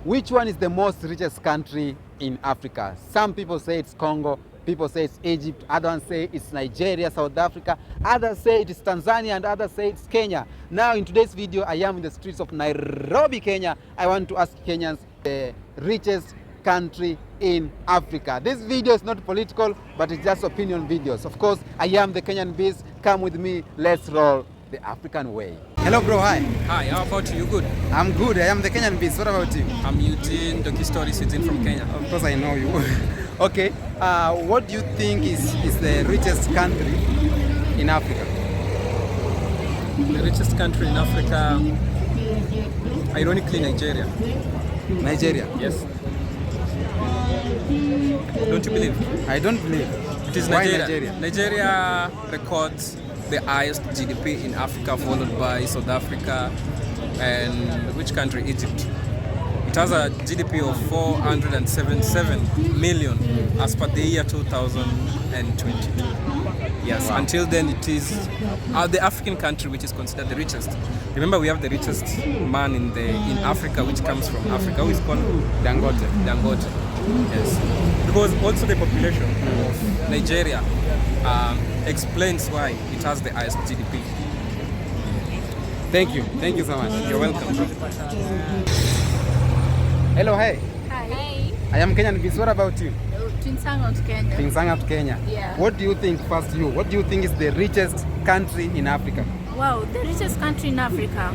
Which one is the most richest country in Africa? Some people say it's Congo, people say it's Egypt, others say it's Nigeria, South Africa, others say it's Tanzania, and others say it's Kenya. Now in today's video, I am in the streets of Nairobi, Kenya. I want to ask Kenyans the richest country in Africa. This video is not political, but it's just opinion videos. Of course, I am the Kenyan Beast. Come with me, let's roll the African way. Hello bro, hi. Hi, how about you? You good? I'm good, I am the Kenyan Beast. What about you? I'm Eugene, Doki Stories, Eugene from Kenya. Of course I know you. Okay, what do you think is the richest country in Africa? The richest country in Africa, ironically Nigeria. Nigeria? Yes. Don't you believe? I don't believe. It is Why Nigeria. Nigeria? Nigeria records the highest GDP in Africa, followed by South Africa and which country? Egypt. It has a GDP of 477 million as per the year 2022. Yes, wow. Until then it is the African country which is considered the richest. Remember, we have the richest man in Africa, which comes from Africa, who is called Dangote. Dangote. Yes, because also the population of Nigeria explains why it has the highest GDP. Thank you so much. You're welcome. Hello, hey. Hi. I am Kenyan Beast. What about you? Tinsangot, Kenya. Tinsangat, Kenya. Yeah. What do you think, first you, what do you think is the richest country in Africa? Wow, the richest country in Africa.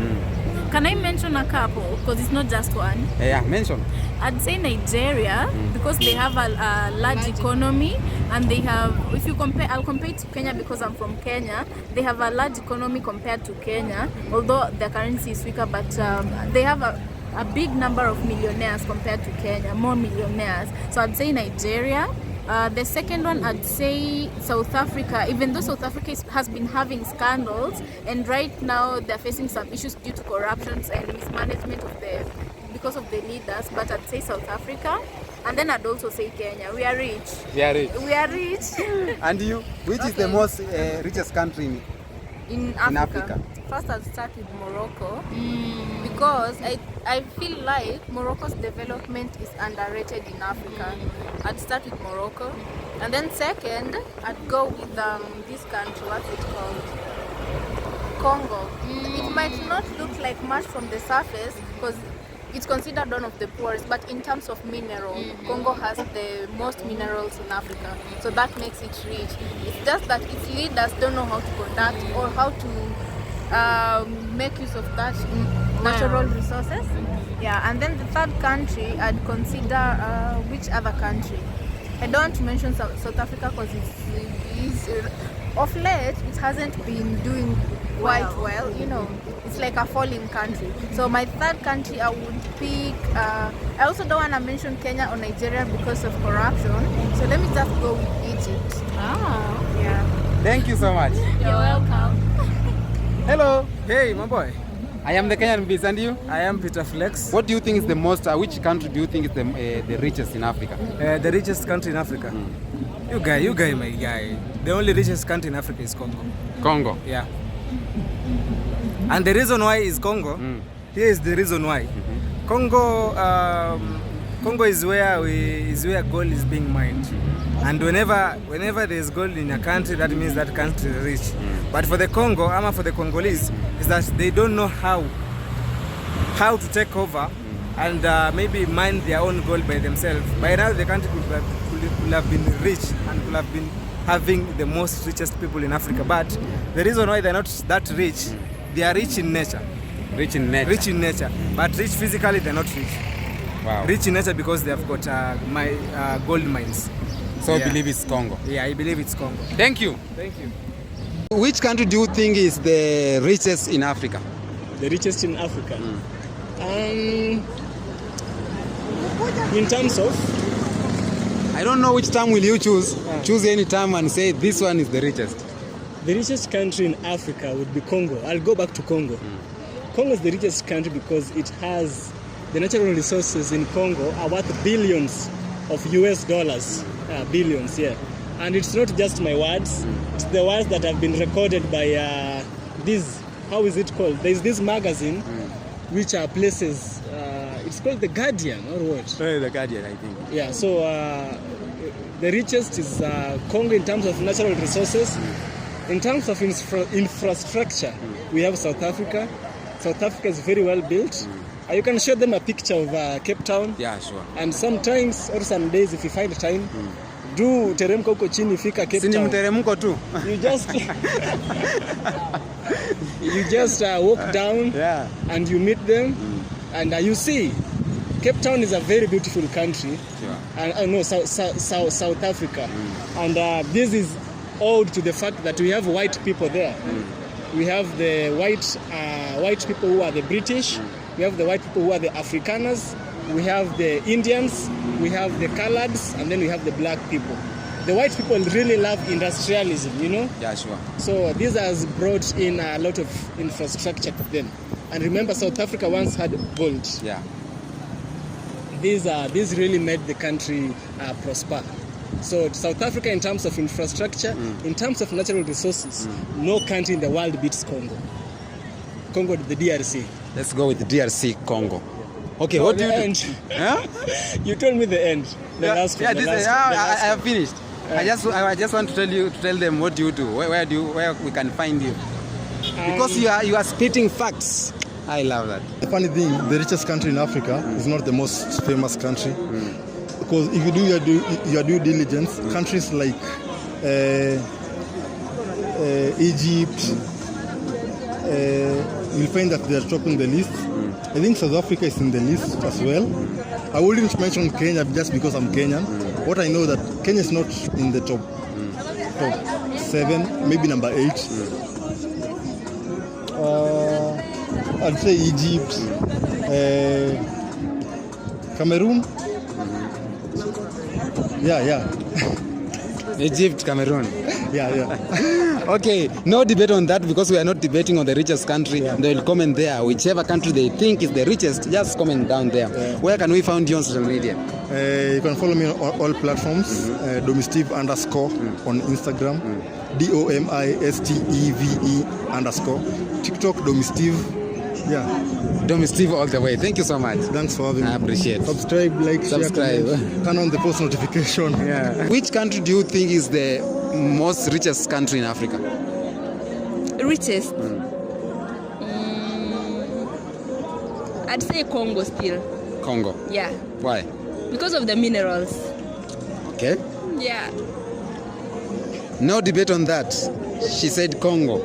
Can I mention a couple? Because it's not just one. Yeah, mention. I'd say Nigeria, because they have a large economy, and they have, if you compare, I'll compare it to Kenya because I'm from Kenya. They have a large economy compared to Kenya, although their currency is weaker, but they have a big number of millionaires compared to Kenya, more millionaires. So I'd say Nigeria. The second one, I'd say South Africa, even though South Africa has been having scandals, and right now they're facing some issues due to corruption and mismanagement because of the leaders, but I'd say South Africa. And then I'd also say Kenya. We are rich. We are rich. We are rich. And you, which is the most richest country in Africa? First, I'll start with Morocco because I feel like Morocco's development is underrated in Africa. I'd start with Morocco, and then second, I'd go with this country. What's it called? Congo. It might not look like much from the surface because it's considered one of the poorest, but in terms of mineral, Congo has the most minerals in Africa, so that makes it rich. It's just that its leaders don't know how to conduct or how to make use of that natural resources. Yeah, and then the third country, I'd consider which other country? I don't want to mention South Africa because it's of late it hasn't been doing quite well. You know, it's like a falling country. So my third country, I would pick. I also don't want to mention Kenya or Nigeria because of corruption. So let me just go with Egypt. Yeah. Thank you so much. You're welcome. Hello. Hey, my boy. I am the Kenyan Beast, and you? I am Peter Flex. What do you think is the most, which country do you think is the richest in Africa? The richest country in Africa? You guy, my guy. The only richest country in Africa is Congo. Congo? Yeah. And the reason why is Congo, here is the reason why. Congo is where gold is being mined. And whenever there is gold in a country, that means that country is rich. But for the Congo, for the Congolese, is that they don't know how to take over and maybe mine their own gold by themselves. By now, the country could have been rich and could have been having the most richest people in Africa. But the reason why they're not that rich, they are rich in nature. Rich in nature? Rich in nature. But rich physically, they're not rich. Wow. Rich in nature because they have got gold mines. So I believe it's Congo. Yeah, I believe it's Congo. Thank you. Thank you. Which country do you think is the richest in Africa? The richest in Africa? In terms of? I don't know which term will you choose. Choose any term and say this one is the richest. The richest country in Africa would be Congo. I'll go back to Congo. Congo is the richest country because it has the natural resources in Congo are worth billions of US dollars. Billions, yeah. And it's not just my words, it's the words that have been recorded by this, how is it called? There's this magazine which are places, It's called The Guardian or what? The Guardian, I think. Yeah, so the richest is Congo in terms of natural resources. In terms of infrastructure, we have South Africa. South Africa is very well built. You can show them a picture of Cape Town. Yeah, sure. And sometimes or some days if you find time, do teremko huko chini fika Cape Sini Town. mteremko tu. You just walk down and you meet them and you see Cape Town is a very beautiful country. Sure. And no, South Africa. And this is owed to the fact that we have white people there. We have the white people who are the British. We have the white people who are the Afrikaners. We have the Indians. We have the Coloureds, and then we have the black people. The white people really love industrialism, you know? Yeah, sure. So this has brought in a lot of infrastructure to them. And remember, South Africa once had gold. Yeah. These really made the country prosper. So South Africa, in terms of infrastructure, in terms of natural resources, no country in the world beats Congo. Congo, the DRC. Let's go with the DRC Congo. Okay, No, what do the you do? end. Huh? You told me the end. The last one. The last one. I have finished. I just want to tell them what you do. Where we can find you. Because you are spitting facts. I love that. The funny thing, the richest country in Africa is not the most famous country. Because if you do your due diligence, countries like Egypt, you'll find that they are topping the list. I think South Africa is in the list as well. I wouldn't mention Kenya just because I'm Kenyan. What I know that Kenya is not in the top 7, maybe number 8. I'd say Egypt, Cameroon. Yeah. Egypt, Cameroon. Yeah. Okay, no debate on that because we are not debating on the richest country. Yeah. They will comment there. Whichever country they think is the richest, just comment down there. Yeah. Where can we find you on social media? You can follow me on all platforms. Domisteve_ on Instagram. DOMISTEVE_. TikTok Domisteve. Yeah. Domisteve all the way. Thank you so much. Thanks for having me. I appreciate. Subscribe, like, Subscribe. share, comment. Turn on the post notification. Yeah. Which country do you think is the most richest country in Africa? Richest? I'd say Congo still. Congo. Yeah. Why? Because of the minerals. Okay. Yeah. No debate on that. She said Congo.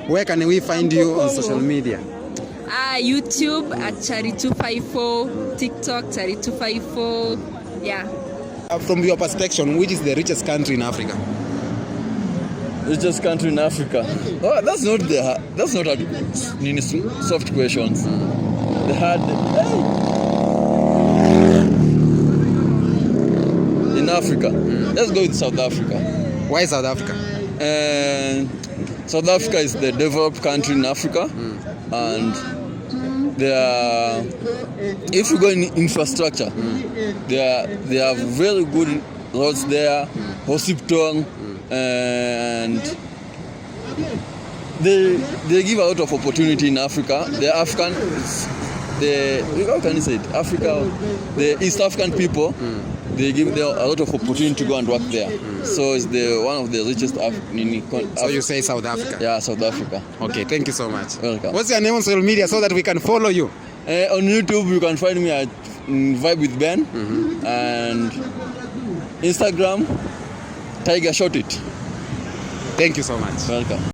Where can we find you on social media? YouTube at Chari254, TikTok Chari254. Yeah. From your perspective, which is the richest country in Africa? Richest country in Africa. Oh, that's not soft questions. The hard. In Africa. Let's go with South Africa. Why South Africa? South Africa is the developed country in Africa, and if you go in infrastructure, they have very good roads there, hospital, and they give a lot of opportunity in Africa. How can you say it? The East African people, they give them a lot of opportunity to go and work there. So it's one of the richest So you say South Africa? Yeah, South Africa. Okay, thank you so much. Welcome. What's your name on social media so that we can follow you? On YouTube, you can find me at Vibe with Ben, and Instagram, Tiger Shot It. Thank you so much. Welcome.